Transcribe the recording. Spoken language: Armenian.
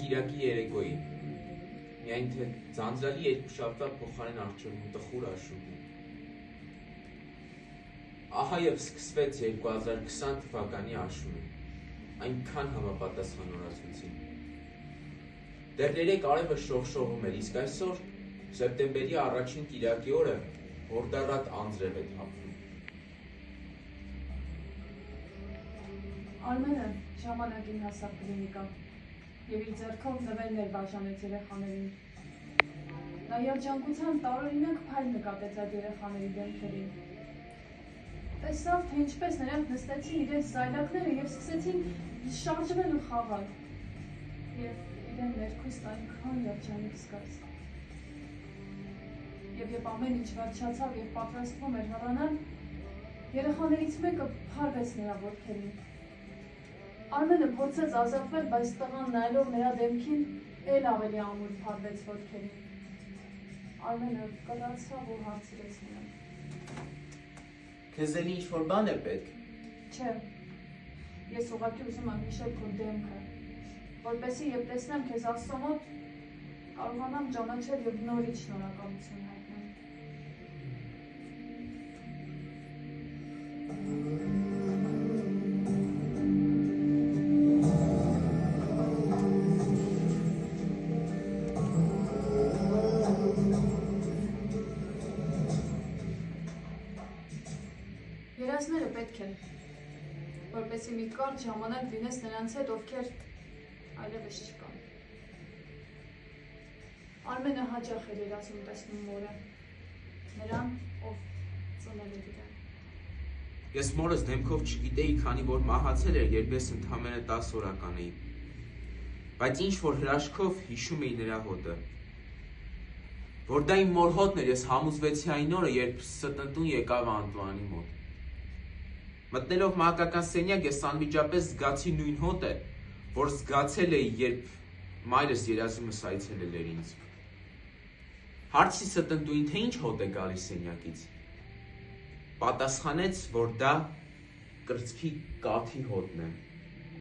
կիրակի երեկոյի։ Միայն թե ձանձրալի երկուշաբթվա փոխարեն առջևում տխուր աշունն։ Ահա եւ սկսվեց 2020 թվականի աշունը, այնքան համապատասխանորացուցին։ Դեռ 3 արևը շողշողում էր, իսկ այսօր սեպտեմբերի առաջին կիրակի օրը հորդառատ անձրև է թափվում։ Արմենը ժամանակին հասավ կլինիկա եւ իր ձեռքով նվերներ բաժանեց երեխաներին։ Նա երջանկության տարօրինակ փայլ նկատեց այդ երեխաների դեմքերին։ Տեսավ, թե ինչպես նրանք նստեցին իրենց զայլակները եւ սկսեցին շարժվել ու խաղալ։ Եվ իրեն ներքուստ այնքան երջանիկ զգաց։ Եվ երբ ամեն ինչ վերջացավ եւ պատրաստվում էր հեռանալ, երեխաներից մեկը փարվեց նրա ոտքերին։ Արմենը փորձեց ազատվել, բայց տղան նայելով նրա դեմքին էլ ավելի ամուր փարվեց ոտքերին։ Արմենը կռացավ ու հարցրեց նրան. Քեզ էլի ինչ-որ բան է պետք։ Չէ, ես ուղղակի ուզում եմ հիշել քո դեմքը, որպեսզի երբ տեսնեմ քեզ Աստծո մոտ, կարողանամ ճանաչել եւ նորից շնորհակալություն հայտնել։ Երազները պետք են, որպեսզի մի կարճ ժամանակ լինես նրանց հետ, ովքեր այլևս չկան։ Արմենը հաճախ էր երազում տեսնում մորը, նրան, ով ծնել էր իրեն։ Ես մորս դեմքով չգիտեի, քանի որ մահացել էր, երբ ես ընդամենը 10 օրական էի, բայց ինչ-որ հրաշքով հիշում էի նրա հոտը։ Որ դա իմ մոր հոտն էր, ես համոզվեցի այն օրը, երբ ստնտուն եկավ Անտուանի մոտ։ Մտնելով մահակական սենյակ, ես անմիջապես զգացի նույն հոտը, որ զգացել էի, երբ մայրս երազումս այցելել էր ինձ։ Հարցի ստնտուին, թե ինչ հոտ է գալիս սենյակից։ Պատասխանեց, որ դա կրծքի կաթի հոտն է։